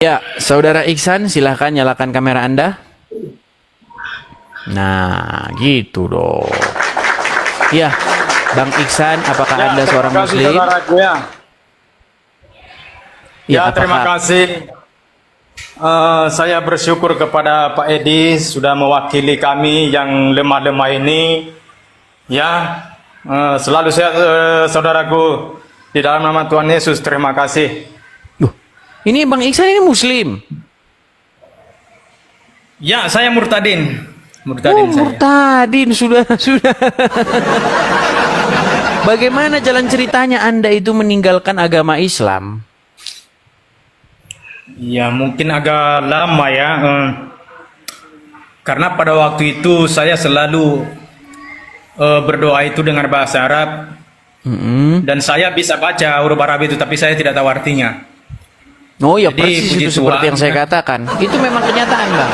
Ya, Saudara Iksan, silahkan nyalakan kamera Anda. Nah, gitu dong. Ya, Bang Iksan, apakah Ya, Anda seorang terima kasih, Muslim? saudaraku, ya. Ya, terima apakah kasih. Saya bersyukur kepada Pak Edi sudah mewakili kami yang lemah-lemah ini. Ya, selalu sehat, saudaraku. Di dalam nama Tuhan Yesus, terima kasih. Duh, ini Bang Iksan ini Muslim. Ya, saya murtadin. Oh, Murtadin saya. murtadin, sudah. Bagaimana jalan ceritanya Anda itu meninggalkan agama Islam? Ya, mungkin agak lama ya. Karena pada waktu itu saya selalu berdoa itu dengan bahasa Arab. Dan saya bisa baca huruf Arab itu, tapi saya tidak tahu artinya. Oh ya, Jadi, persis puji itu seperti Tuhan. yang saya katakan. Itu memang kenyataan, Bang.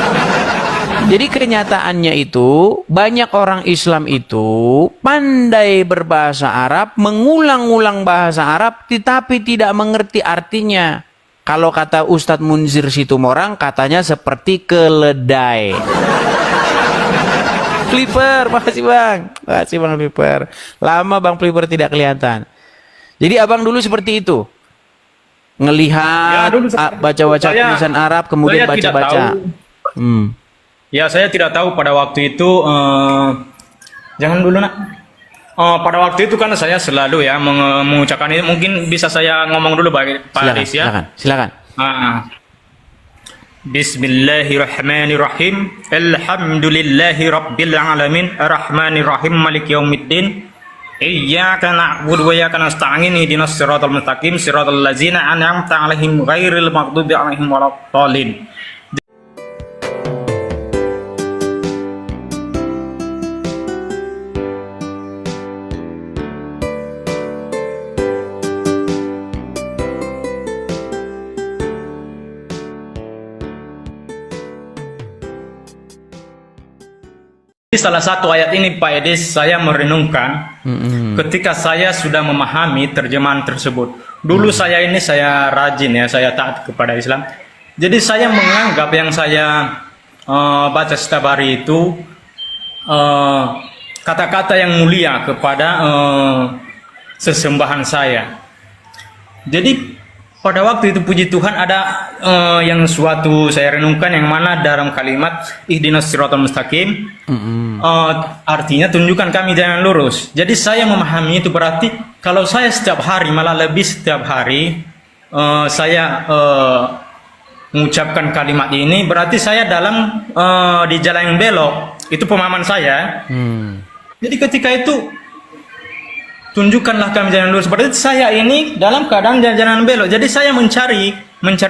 Jadi kenyataannya itu, banyak orang Islam itu pandai berbahasa Arab, mengulang-ulang bahasa Arab, tetapi tidak mengerti artinya. Kalau kata Ustadz Munzir Situmorang, katanya seperti keledai. Flipper, makasih Bang. Makasih Bang Flipper. Lama Bang Flipper tidak kelihatan. Jadi abang dulu seperti itu. Ngelihat, Ya, dulu seperti itu. baca-baca tulisan Arab, kemudian saya tidak baca-baca. tahu. Ya, saya tidak tahu pada waktu itu. Jangan dulu, nak. Pada waktu itu kan saya selalu ya mengucapkan ini. Mungkin bisa saya ngomong dulu Pak Aris ya. Silakan. Bismillahirrahmanirrahim. Alhamdulillahi rabbil alamin. Arrahmanirrahim. Maliki yaumiddin. Iyyaka na'budu wa iyyaka nasta'in. Ihdinas siratal mustaqim. Siratal ladzina an'amta 'alaihim ghairil maghdubi 'alaihim waladdallin. Di salah satu ayat ini Pak Edis saya merenungkan ketika saya sudah memahami terjemahan tersebut. Dulu saya rajin ya, saya taat kepada Islam. Jadi saya menganggap yang saya baca setiap hari itu kata-kata yang mulia kepada sesembahan saya. Jadi pada waktu itu puji Tuhan ada yang suatu saya renungkan yang mana dalam kalimat ihdinas siratal mustaqim artinya tunjukkan kami jalan lurus. Jadi saya memahami itu berarti kalau saya setiap hari malah lebih setiap hari saya mengucapkan kalimat ini berarti saya dalam di jalan yang belok. Itu pemahaman saya. Jadi ketika itu tunjukkanlah kami jalan lurus. Berarti saya ini dalam keadaan jalan belok. Jadi saya mencari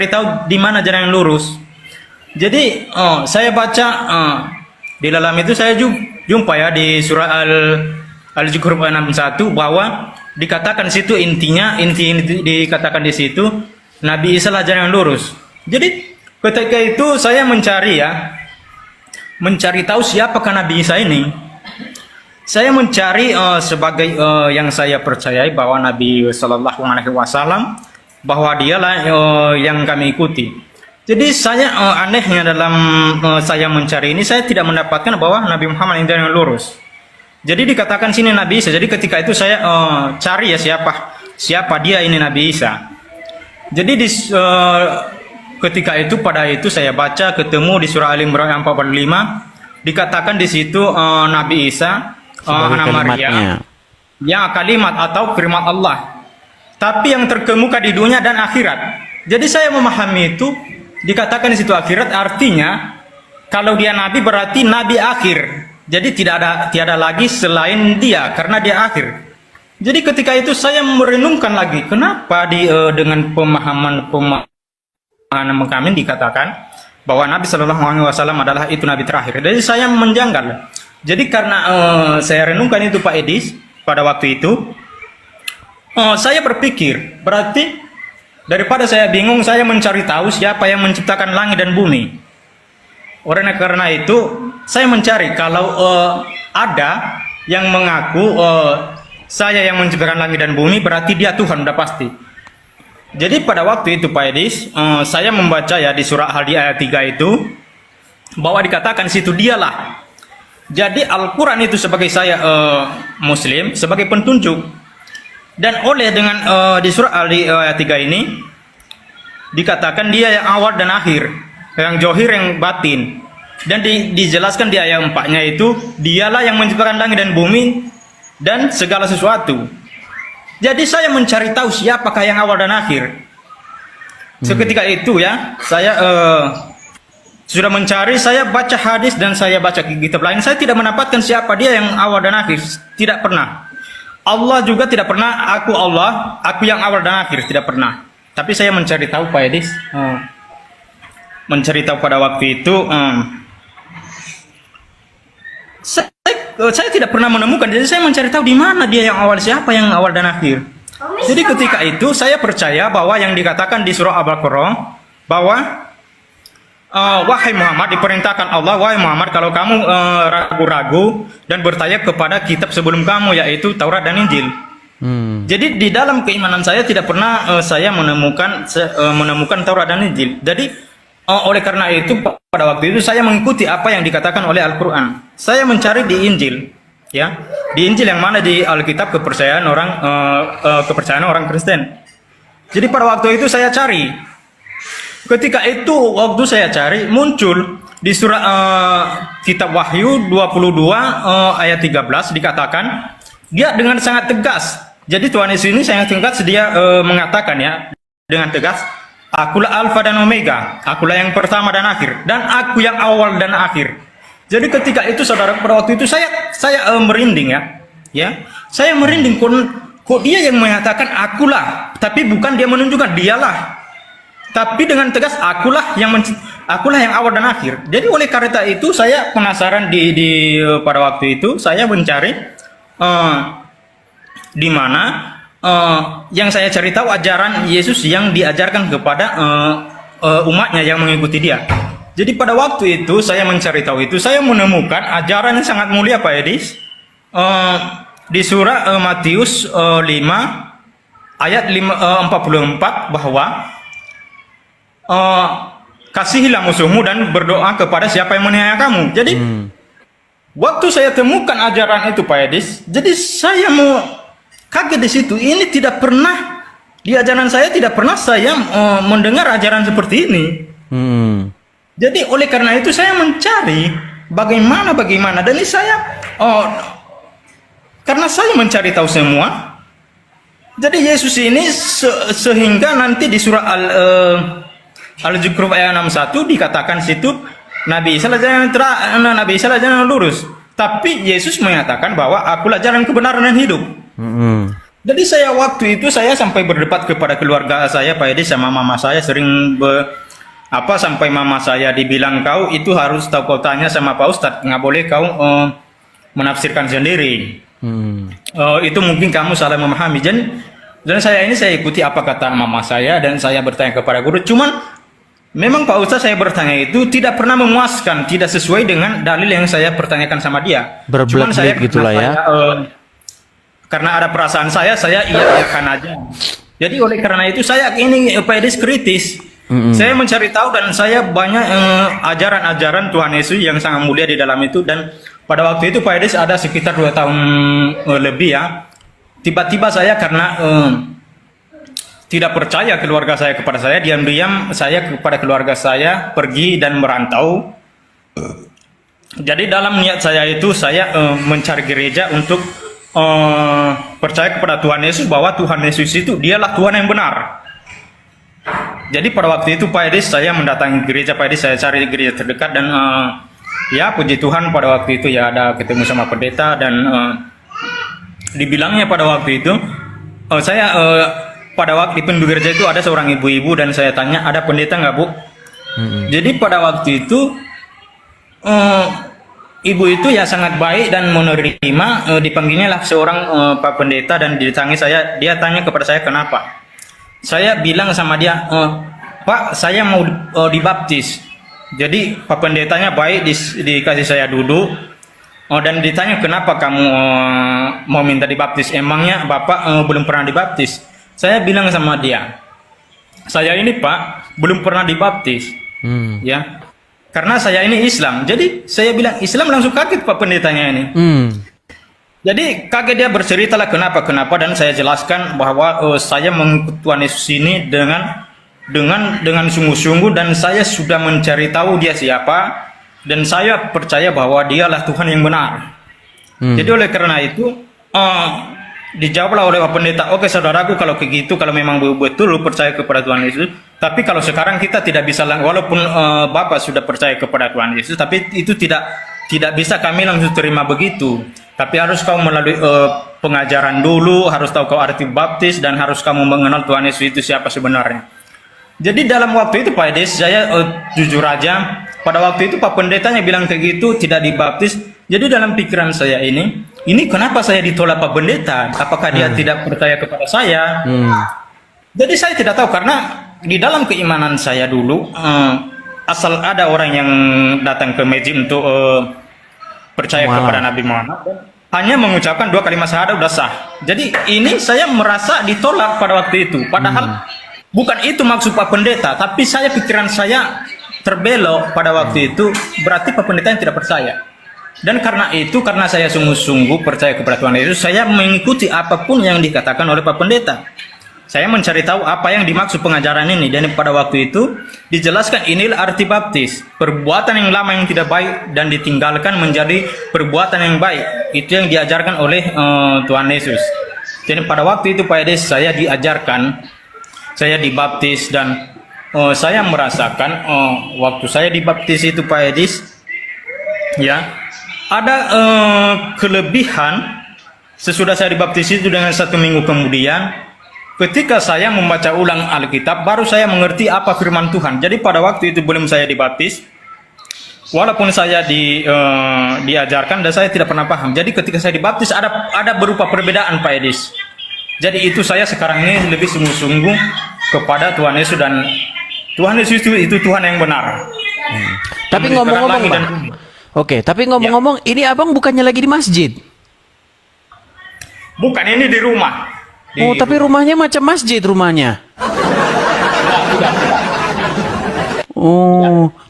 tahu di mana jalan yang lurus. Jadi saya baca di dalam itu saya jumpa ya di surah Al-Zukhruf 61 bahwa dikatakan di situ inti dikatakan di situ Nabi Isa lah jalan yang lurus. Jadi ketika itu saya mencari tahu siapakah Nabi Isa ini. Saya mencari sebagai yang saya percayai bahwa Nabi Shallallahu Alaihi Wasallam bahwa dialah yang kami ikuti. Jadi saya anehnya dalam saya mencari ini saya tidak mendapatkan bahwa Nabi Muhammad yang lurus. Jadi dikatakan sini Nabi Isa. Jadi ketika itu saya cari ya siapa dia ini Nabi Isa. Jadi ketika itu pada itu saya baca ketemu di surah Al Imran 45 dikatakan di situ Nabi Isa anak Maria, ya kalimat atau firman Allah. Tapi yang terkemuka di dunia dan akhirat. Jadi saya memahami itu dikatakan di situ akhirat artinya kalau dia nabi berarti nabi akhir. Jadi tiada lagi selain dia karena dia akhir. Jadi ketika itu saya merenungkan lagi kenapa dengan pemahaman kami dikatakan bahwa Nabi Shallallahu Alaihi Wasallam adalah itu nabi terakhir. Jadi saya menjanggal. Jadi karena saya renungkan itu Pak Edis pada waktu itu, saya berpikir berarti daripada saya bingung saya mencari tahu siapa yang menciptakan langit dan bumi. Karena itu saya mencari kalau ada yang mengaku saya yang menciptakan langit dan bumi berarti dia Tuhan udah pasti. Jadi pada waktu itu Pak Edis, saya membaca ya di surah Al di ayat 3 itu, bahwa dikatakan situ dialah. Jadi Al-Quran itu sebagai saya Muslim, sebagai penunjuk. Dan oleh dengan di surah Al di ayat 3 ini, dikatakan dia yang awal dan akhir, yang johir, yang batin. Dan dijelaskan di ayat 4-nya itu, dialah yang menciptakan langit dan bumi dan segala sesuatu. Jadi saya mencari tahu siapakah yang awal dan akhir. Seketika itu ya, saya sudah mencari, saya baca hadis dan saya baca kitab lain. Saya tidak mendapatkan siapa dia yang awal dan akhir. Tidak pernah. Allah juga tidak pernah, aku Allah, aku yang awal dan akhir. Tidak pernah. Tapi saya mencari tahu Pak Edis. Mencari tahu pada waktu itu, saya tidak pernah menemukan. Jadi saya mencari tahu di mana dia yang awal, siapa yang awal dan akhir. Jadi ketika itu saya percaya bahwa yang dikatakan di surah Al-Baqarah bahwa wahai Muhammad, diperintahkan Allah, wahai Muhammad, kalau kamu ragu-ragu dan bertanya kepada kitab sebelum kamu, yaitu Taurat dan Injil. Jadi di dalam keimanan saya tidak pernah saya menemukan Taurat dan Injil. Jadi oleh karena itu pada waktu itu saya mengikuti apa yang dikatakan oleh Al-Quran. Saya mencari di Injil, ya, di Injil yang mana di Alkitab kepercayaan orang Kristen. Jadi pada waktu itu saya cari. Ketika itu waktu saya cari, muncul di surah kitab Wahyu 22 ayat 13 dikatakan dia dengan sangat tegas. Jadi Tuhan Yesus ini sangat tegas, dia mengatakan ya dengan tegas, akulah Alfa dan Omega, akulah yang pertama dan akhir, dan aku yang awal dan akhir. Jadi ketika itu saudara, pada waktu itu saya merinding ya, saya merinding. Kok dia yang mengatakan akulah, tapi bukan dia menunjukkan dialah, tapi dengan tegas akulah yang awal dan akhir. Jadi oleh karena itu saya penasaran pada waktu itu saya mencari di mana yang saya cari tahu ajaran Yesus yang diajarkan kepada umatnya yang mengikuti dia. Jadi pada waktu itu saya mencari tahu itu, saya menemukan ajaran yang sangat mulia Pak Edis di surah Matius 5 ayat 44 bahwa kasihilah musuhmu dan berdoa kepada siapa yang menganiaya kamu. Jadi waktu saya temukan ajaran itu Pak Edis, jadi saya mau kaget di situ. Ini tidak pernah di ajaran saya, tidak pernah saya mendengar ajaran seperti ini. Jadi oleh karena itu saya mencari bagaimana dan ini saya karena saya mencari tahu semua. Jadi Yesus ini sehingga nanti di surah Al-Zukhruf ayat 61 dikatakan situ Nabi Isa adalah jalan lurus, tapi Yesus mengatakan bahwa akulah jalan kebenaran dan hidup. Jadi saya waktu itu saya sampai berdebat kepada keluarga saya Pak Edi sama mama saya, sering sampai mama saya dibilang, kau itu harus tahu, kau tanya sama Pak Ustadz, nggak boleh kau menafsirkan sendiri. Itu mungkin kamu salah memahami. Dan saya ikuti apa kata mama saya dan saya bertanya kepada guru. Cuman memang Pak Ustadz saya bertanya itu tidak pernah memuaskan, tidak sesuai dengan dalil yang saya pertanyakan sama dia. Cuman saya gitulah ya. Karena ada perasaan saya iya-iyakan aja. Jadi oleh karena itu saya ini Pak Edi kritis. Saya mencari tahu dan saya banyak ajaran-ajaran Tuhan Yesus yang sangat mulia di dalam itu. Dan pada waktu itu Pak Edi ada sekitar 2 tahun lebih ya. Tiba-tiba saya karena tidak percaya keluarga saya kepada saya, diam-diam saya kepada keluarga saya pergi dan merantau. Jadi dalam niat saya itu saya mencari gereja untuk percaya kepada Tuhan Yesus, bahwa Tuhan Yesus itu dialah Tuhan yang benar. Jadi pada waktu itu Pak Edi saya mendatangi gereja Pak Edi, saya cari gereja terdekat dan ya puji Tuhan pada waktu itu ya ada ketemu sama pendeta dan dibilangnya pada waktu itu saya pada waktu di pintu gereja itu ada seorang ibu-ibu dan saya tanya, ada pendeta nggak Bu? Jadi pada waktu itu ibu itu ya sangat baik dan menerima, dipanggilnya lah seorang Pak Pendeta dan dia tanya kepada saya kenapa. Saya bilang sama dia, Pak saya mau dibaptis. Jadi Pak Pendetanya baik, dikasih saya duduk dan ditanya kenapa kamu mau minta dibaptis, emangnya Bapak belum pernah dibaptis. Saya bilang sama dia, saya ini Pak belum pernah dibaptis, Hmm. ya. Karena saya ini Islam. Jadi saya bilang Islam, langsung kaget Pak pendetanya ini. Hmm. Jadi kaget, dia bercerita lah kenapa dan saya jelaskan bahwa saya mengikut Tuhan Yesus ini dengan sungguh-sungguh, dan saya sudah mencari tahu dia siapa, dan saya percaya bahwa dialah Tuhan yang benar. Jadi oleh karena itu dijawablah oleh Pak Pendeta, oke saudaraku, kalau kayak gitu, kalau memang betul lu percaya kepada Tuhan Yesus, tapi kalau sekarang kita tidak bisa, walaupun Bapak sudah percaya kepada Tuhan Yesus, tapi itu tidak bisa kami langsung terima begitu. Tapi harus kau melalui pengajaran dulu, harus tahu kau arti baptis, dan harus kamu mengenal Tuhan Yesus itu siapa sebenarnya. Jadi dalam waktu itu Pak Edes, saya jujur aja, pada waktu itu Pak Pendetanya bilang kayak gitu, tidak dibaptis. Jadi dalam pikiran saya ini kenapa saya ditolak Pak Pendeta? Apakah dia tidak percaya kepada saya? Jadi saya tidak tahu, karena di dalam keimanan saya dulu, asal ada orang yang datang ke masjid untuk percaya kepada Nabi Muhammad, hanya mengucapkan 2 kalimat syahadat udah sah. Jadi ini saya merasa ditolak pada waktu itu. Padahal bukan itu maksud Pak Pendeta, tapi pikiran saya terbelok pada waktu itu, berarti Pak Pendeta yang tidak percaya. Dan karena itu, karena saya sungguh-sungguh percaya kepada Tuhan Yesus, saya mengikuti apapun yang dikatakan oleh Pak Pendeta. Saya mencari tahu apa yang dimaksud pengajaran ini, dan pada waktu itu dijelaskan inilah arti baptis, perbuatan yang lama yang tidak baik dan ditinggalkan menjadi perbuatan yang baik. Itu yang diajarkan oleh Tuhan Yesus. Jadi pada waktu itu Pak Edes, saya diajarkan, saya dibaptis, dan saya merasakan waktu saya dibaptis itu Pak Edis, ya, ada kelebihan sesudah saya dibaptis itu, dengan 1 minggu kemudian ketika saya membaca ulang Alkitab, baru saya mengerti apa firman Tuhan. Jadi pada waktu itu belum saya dibaptis, walaupun saya diajarkan, dan saya tidak pernah paham. Jadi ketika saya dibaptis ada berupa perbedaan Pak Edis. Jadi itu saya sekarang ini lebih sungguh-sungguh kepada Tuhan Yesus, dan Tuhan Yesus itu Tuhan yang benar. Tapi ngomong-ngomong Bang, oke, tapi ngomong-ngomong, ini abang bukannya lagi di masjid? Bukan, ini di rumah. Tapi rumahnya macam masjid rumahnya.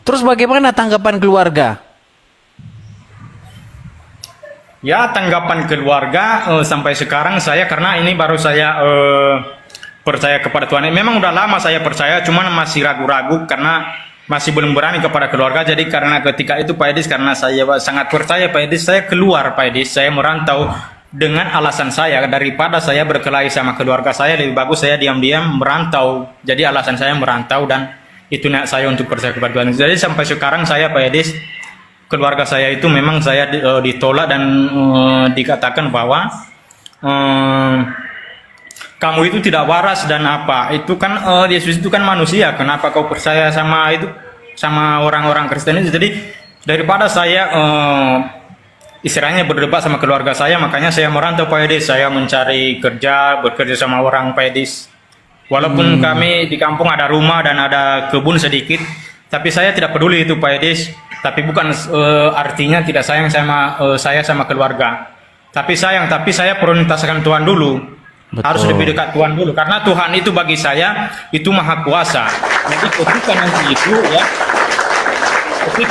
Terus bagaimana tanggapan keluarga? Ya, tanggapan keluarga sampai sekarang saya, karena ini baru saya percaya kepada Tuhan. Memang udah lama saya percaya, cuman masih ragu-ragu karena masih belum berani kepada keluarga. Jadi karena ketika itu Pak Edis, karena saya sangat percaya Pak Edis, saya keluar Pak Edis, saya merantau dengan alasan saya, daripada saya berkelahi sama keluarga saya, lebih bagus saya diam-diam merantau. Jadi alasan saya merantau, dan itu niat saya untuk percaya kepada Tuhan. Jadi sampai sekarang saya Pak Edis, keluarga saya itu memang saya ditolak, dan dikatakan bahwa kamu itu tidak waras, dan apa itu kan Yesus itu kan manusia, kenapa kau percaya sama orang-orang Kristen itu. Jadi daripada saya istilahnya berdebat sama keluarga saya, makanya saya merantau Pak Edis, saya mencari kerja, bekerja sama orang Pak Edis. Walaupun kami di kampung ada rumah dan ada kebun sedikit, tapi saya tidak peduli itu Pak Edis. Tapi bukan artinya tidak sayang sama saya sama keluarga. Tapi saya prioritaskan Tuhan dulu. Betul. Harus lebih dekat Tuhan dulu, karena Tuhan itu bagi saya itu maha kuasa. Jadi ketika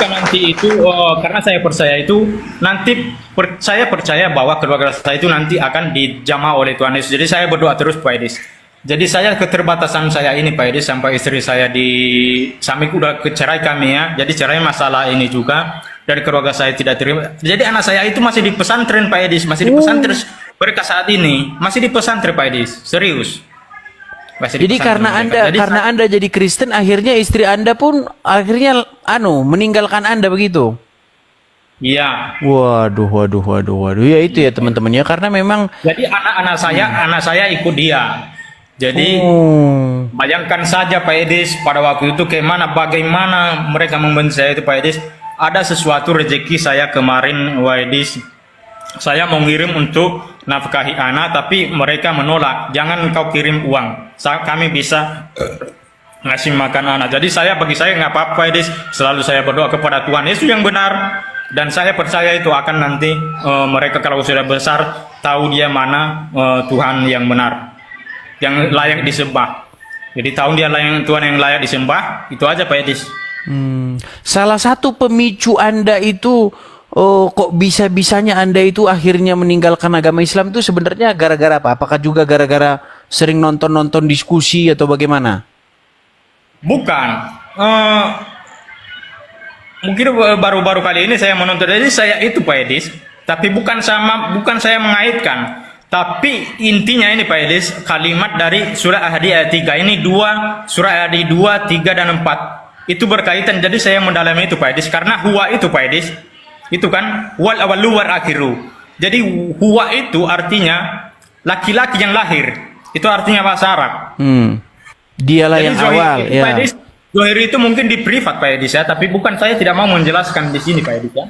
nanti itu karena saya percaya itu nanti saya percaya bahwa keluarga saya itu nanti akan dijamah oleh Tuhan Yesus. Jadi saya berdoa terus Pak Edis. Jadi saya keterbatasan saya ini Pak Edis, sampai istri saya sampai udah kecerai kami ya. Jadi cerai masalah ini juga, dari keluarga saya tidak terima. Jadi anak saya itu masih di pesantren Pak Edis, masih di pesantren. Mereka saat ini masih di pesantren Pak Edis, serius. Jadi karena Anda jadi Kristen, akhirnya istri Anda pun akhirnya meninggalkan Anda begitu. Iya. Waduh. Ya itu ya teman-teman ya, karena memang jadi anak saya ikut dia. Jadi bayangkan saja Pak Edis, pada waktu itu bagaimana mereka membenci saya itu Pak Edis. Ada sesuatu rezeki saya kemarin Pak Edis. Saya mau ngirim untuk nafkahi anak, tapi mereka menolak. Jangan kau kirim uang, kami bisa ngasih makan anak. Jadi bagi saya nggak apa-apa Edis. Selalu saya berdoa kepada Tuhan Yesus yang benar, dan saya percaya itu akan nanti mereka kalau sudah besar tahu dia mana Tuhan yang benar, yang layak disembah. Jadi tahu dia Tuhan yang layak disembah, itu aja Pak Edis. Salah satu pemicu Anda itu, kok bisa-bisanya Anda itu akhirnya meninggalkan agama Islam itu sebenarnya gara-gara apa? Apakah juga gara-gara sering nonton-nonton diskusi atau bagaimana? Bukan. Mungkin baru-baru kali ini saya menonton, jadi saya itu Pak Edis, tapi bukan saya mengaitkan, tapi intinya ini Pak Edis, kalimat dari surah Ahadi ayat 3 ini surah Ahadi 2, 3 dan 4 itu berkaitan, jadi saya mendalami itu Pak Edis, karena huwa itu Pak Edis, itu kan wal awalu wal akhiru. Jadi huwa itu artinya laki-laki yang lahir, itu artinya bahasa Arab. Dialah Jadi yang awal, ya. Pak Edis, Zohir itu mungkin di privat Pak Edis ya, tapi bukan, saya tidak mau menjelaskan di sini Pak Edis ya.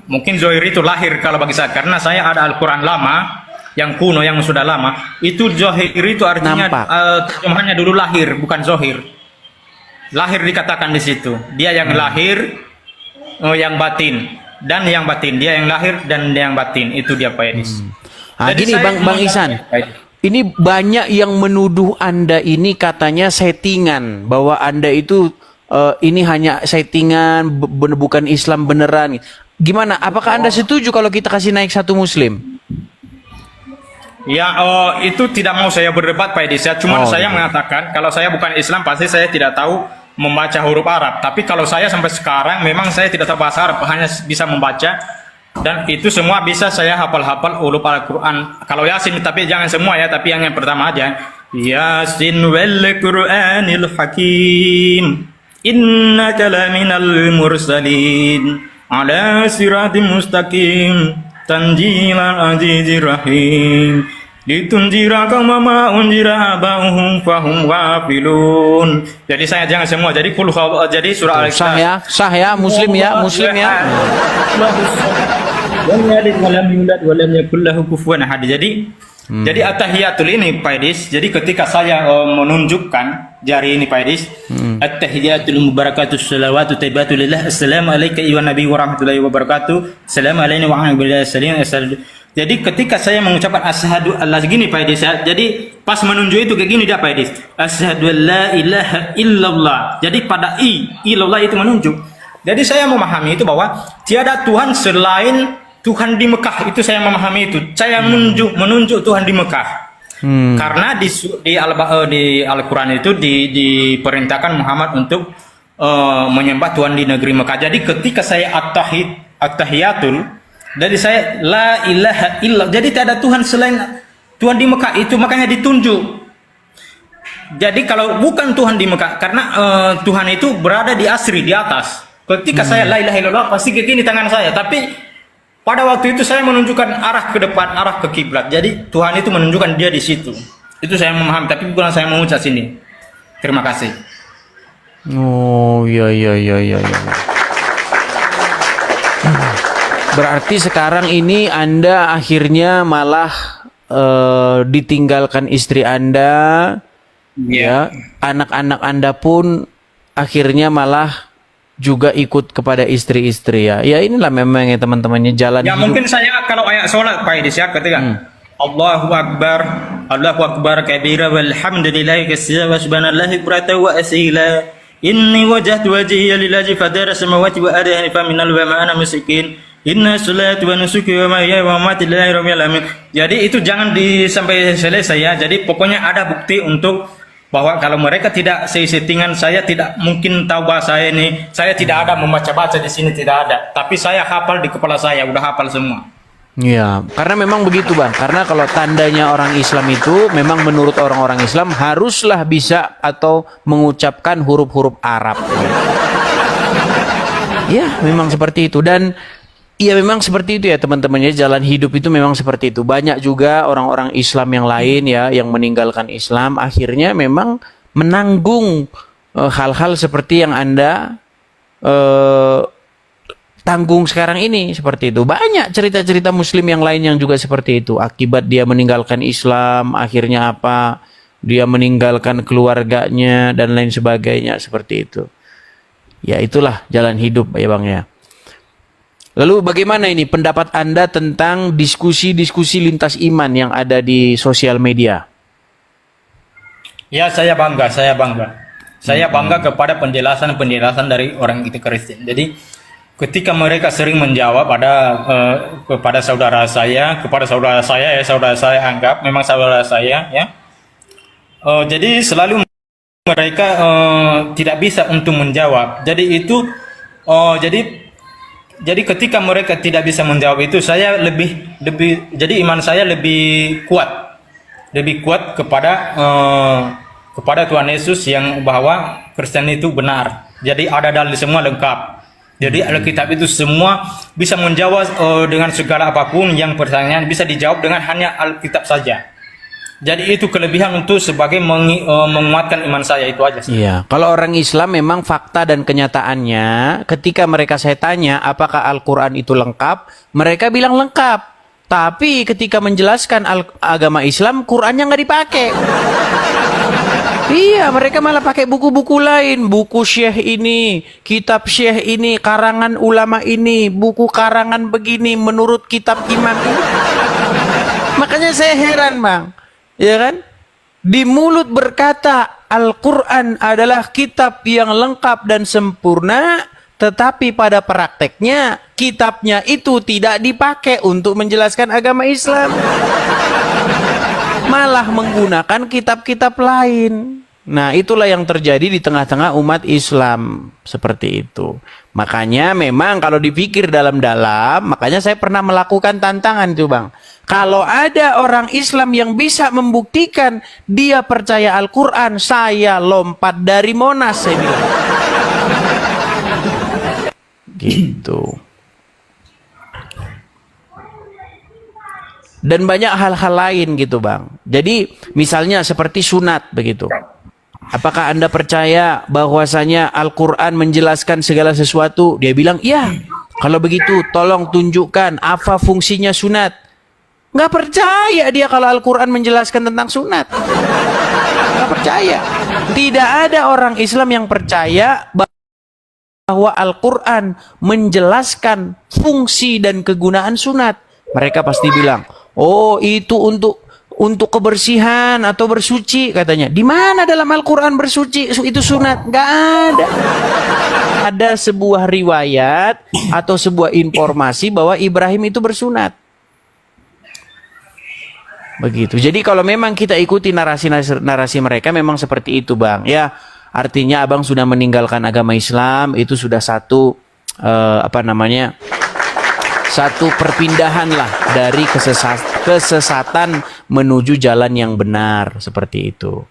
Mungkin Zohir itu lahir kalau bagi saya, karena saya ada Al-Quran lama, yang kuno, yang sudah lama. Itu Zohir itu artinya terjemahannya dulu lahir, bukan Zohir. Lahir dikatakan di situ. Dia yang lahir, yang batin, dan yang batin. Dia yang lahir dan yang batin. Itu dia Pak Edis. Gini Bang Ihsan. Ini banyak yang menuduh Anda ini katanya settingan, bahwa Anda itu ini hanya settingan, bukan Islam beneran. Gimana? Apakah Anda setuju kalau kita kasih naik satu Muslim? Ya, itu tidak mau saya berdebat Pak Edis ya. Cuman saya mengatakan kalau saya bukan Islam pasti saya tidak tahu membaca huruf Arab. Tapi kalau saya sampai sekarang memang saya tidak tahu bahasa Arab, hanya bisa membaca. Dan itu semua bisa saya hafal-hafal huruf Al-Quran. Kalau Yasin, tapi jangan semua ya, tapi yang pertama aja. Yasin wal Qur'anil Hakim, innaka laminal mursalin, ala siratim mustaqim, tanjilal azizir rahim, litunjira kama ma unjira abahum fahum wafilun. Jadi saya jangan semua. Jadi jadi surah Al-Ikhlas. Sah ya, Muslim ya. Jadi at-tahiyatul ini Pak Edis. Jadi ketika saya menunjukkan jari ini Pak Edis, at-tahiyatul mubarakatus salawatu taibatu lillah, assalamu alayka ayyuhan nabi wa rahmatullahi wa barakatuh, assalamu alayna wa ala alihi. Jadi ketika saya mengucapkan asyhadu alla gini Pak Edis ya. Jadi pas menunjuk itu kayak gini dia Pak Edis. Asyhadu alla ilaha illallah. Jadi pada illallah itu menunjuk. Jadi saya memahami itu bahwa tiada Tuhan selain Tuhan di Mekah. Itu saya memahami itu. Saya menunjuk Tuhan di Mekah. Karena di Al-Quran itu diperintahkan Muhammad untuk menyembah Tuhan di negeri Mekah. Jadi ketika saya at-tahiyatul, dari saya la ilaha illallah. Jadi tidak ada Tuhan selain Tuhan di Mekah, itu makanya ditunjuk. Jadi kalau bukan Tuhan di Mekah, karena Tuhan itu berada di asri, di atas. Ketika saya la ilaha illallah pasti ke kini tangan saya, tapi pada waktu itu saya menunjukkan arah ke depan, arah ke kiblat. Jadi Tuhan itu menunjukkan dia di situ. Itu saya memahami, tapi bukan saya mengucap sini. Terima kasih. Oh, iya. Berarti sekarang ini Anda akhirnya malah ditinggalkan istri Anda, ya. Anak-anak Anda pun akhirnya malah juga ikut kepada istri-istri ya. Ya inilah memang ya teman-temannya jalan Ya hidup. mungkin saya kalau ayat sholat Pak Edis ya ketika Allahu Akbar kabira walhamdulillahi katsira wa subhanallahi bukratan wa asila. Inni wajjahtu wajhiya lillazi fatara samawati wa ardi hanifa minal wa ma ana musyrikin. Inna salati wa nusuki wa mahyaya wa mamati lillahi rabbil alamin. Jadi itu jangan sampai selesai ya. Jadi pokoknya ada bukti untuk bahwa kalau mereka tidak settingan, saya tidak mungkin tahu bahasa ini. Saya tidak ada membaca-baca di sini, tidak ada. Tapi saya hafal di kepala saya, udah hafal semua. Ya, karena memang begitu Bang. Karena kalau tandanya orang Islam itu memang menurut orang-orang Islam haruslah bisa atau mengucapkan huruf-huruf Arab. Ya, memang seperti itu. Dan iya memang seperti itu ya teman-temannya, jalan hidup itu memang seperti itu. Banyak juga orang-orang Islam yang lain ya yang meninggalkan Islam akhirnya memang menanggung hal-hal seperti yang Anda tanggung sekarang ini, seperti itu. Banyak cerita-cerita Muslim yang lain yang juga seperti itu. Akibat dia meninggalkan Islam, akhirnya apa? Dia meninggalkan keluarganya dan lain sebagainya, seperti itu. Ya itulah jalan hidup ya Bang ya. Lalu bagaimana ini pendapat Anda tentang diskusi-diskusi lintas iman yang ada di sosial media? Ya, saya bangga, saya bangga. Saya bangga kepada penjelasan-penjelasan dari orang itu Kristen. Jadi ketika mereka sering menjawab kepada saudara saya ya, saudara saya anggap memang saudara saya ya. Jadi selalu mereka tidak bisa untuk menjawab. Jadi itu jadi ketika mereka tidak bisa menjawab itu, saya lebih jadi iman saya lebih kuat kepada Tuhan Yesus yang bahwa Kristen itu benar. Jadi ada dalil semua lengkap. Jadi Alkitab itu semua bisa menjawab dengan segala apapun yang pertanyaan bisa dijawab dengan hanya Alkitab saja. Jadi itu kelebihan untuk sebagai menguatkan iman saya, itu aja sih. Iya, kalau orang Islam memang fakta dan kenyataannya ketika mereka saya tanya apakah Al-Qur'an itu lengkap, mereka bilang lengkap. Tapi ketika menjelaskan agama Islam, Qur'annya nggak dipakai. Iya, mereka malah pakai buku-buku lain, buku syekh ini, kitab syekh ini, karangan ulama ini, buku karangan begini menurut kitab imam ini. Makanya saya heran, Bang. Ya kan? Di mulut berkata Al-Quran adalah kitab yang lengkap dan sempurna, tetapi pada prakteknya kitabnya itu tidak dipakai untuk menjelaskan agama Islam. Malah menggunakan kitab-kitab lain. Nah, itulah yang terjadi di tengah-tengah umat Islam. Seperti itu. Makanya memang kalau dipikir dalam-dalam, makanya saya pernah melakukan tantangan itu, Bang. Kalau ada orang Islam yang bisa membuktikan dia percaya Al-Quran, saya lompat dari Monas, saya bilang. Gitu. Dan banyak hal-hal lain gitu, Bang. Jadi misalnya seperti sunat begitu. Apakah Anda percaya bahwasanya Al-Quran menjelaskan segala sesuatu? Dia bilang, iya. Kalau begitu tolong tunjukkan apa fungsinya sunat. Nggak percaya dia kalau Al-Quran menjelaskan tentang sunat. Nggak percaya. Tidak ada orang Islam yang percaya bahwa Al-Quran menjelaskan fungsi dan kegunaan sunat. Mereka pasti bilang, oh itu untuk kebersihan atau bersuci katanya. Di mana dalam Al-Quran bersuci itu sunat? Nggak ada. Ada sebuah riwayat atau sebuah informasi bahwa Ibrahim itu bersunat. Begitu. Jadi kalau memang kita ikuti narasi mereka memang seperti itu, Bang. Ya, artinya Abang sudah meninggalkan agama Islam, itu sudah satu satu perpindahan lah dari kesesatan menuju jalan yang benar, seperti itu.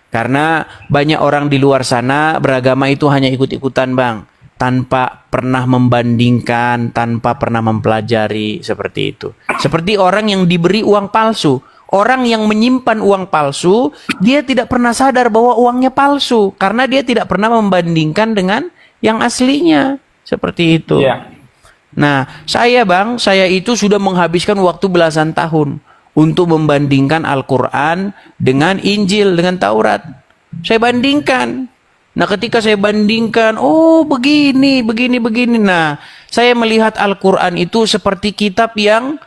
Karena banyak orang di luar sana beragama itu hanya ikut-ikutan, Bang, tanpa pernah membandingkan, tanpa pernah mempelajari, seperti itu. Seperti orang yang diberi uang palsu. Orang yang menyimpan uang palsu, dia tidak pernah sadar bahwa uangnya palsu karena dia tidak pernah membandingkan dengan yang aslinya. Seperti itu. Yeah. Nah, Bang, saya itu sudah menghabiskan waktu belasan tahun untuk membandingkan Al-Quran dengan Injil, dengan Taurat. Saya bandingkan. Nah, ketika saya bandingkan, oh begini. Nah, saya melihat Al-Quran itu seperti kitab yang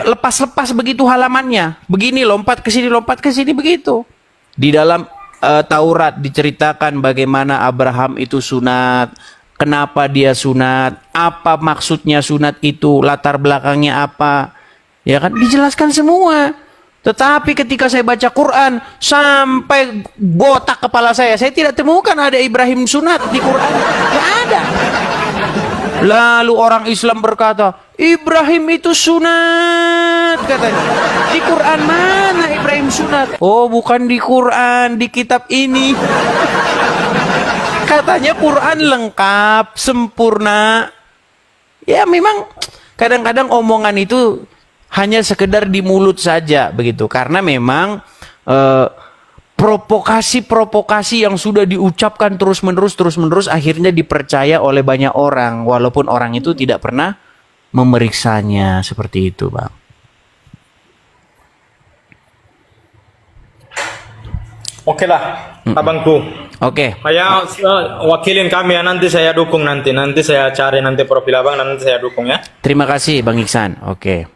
lepas-lepas begitu halamannya. Begini, lompat ke sini begitu. Di dalam Taurat diceritakan bagaimana Abraham itu sunat, kenapa dia sunat, apa maksudnya sunat itu, latar belakangnya apa. Ya kan, dijelaskan semua. Tetapi ketika saya baca Quran sampai botak kepala saya tidak temukan ada Ibrahim sunat di Quran. Tidak ada. Lalu orang Islam berkata, Ibrahim itu sunat katanya. Di Quran mana Ibrahim sunat? Oh, bukan di Quran, di kitab ini. Katanya Quran lengkap, sempurna. Ya memang kadang-kadang omongan itu hanya sekedar di mulut saja begitu. Karena memang provokasi yang sudah diucapkan terus-menerus akhirnya dipercaya oleh banyak orang walaupun orang itu tidak pernah memeriksanya, seperti itu, Bang. Oke lah, abangku. Oke. Saya wakilin kami ya, nanti saya dukung nanti saya cari profil abang, nanti saya dukung ya. Terima kasih, Bang Iksan. Oke,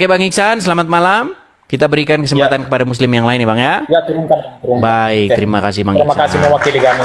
Bang Iksan, selamat malam. Kita berikan kesempatan kepada muslim yang lain ya Bang ya. Ya, turunkan. Baik, terima kasih Bang Terima Iksan. kasih mewakili kami.